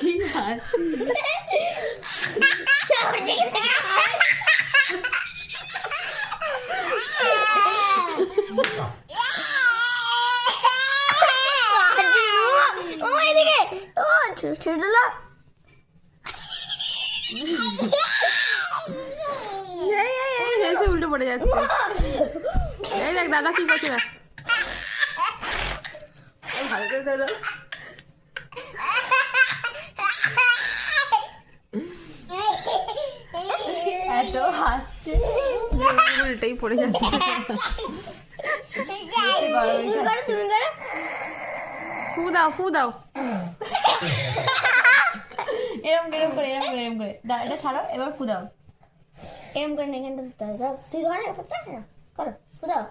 কি হাসি। হেসে উল্টে পড়ে যাচ্ছে। এই দেখ দাদা কি করছে না, ভালো করে দাদা এত হাসছে উল্টেই পড়ে যাচ্ছে। ফু দাও ফু দাও, এরম এরম করে এরম করে এরম করে এটা ছাড়ো, এবার ফু দাও। এরম করে না, এখানটা দিতে হবে। তুই ঘরে করো, ফু দাও।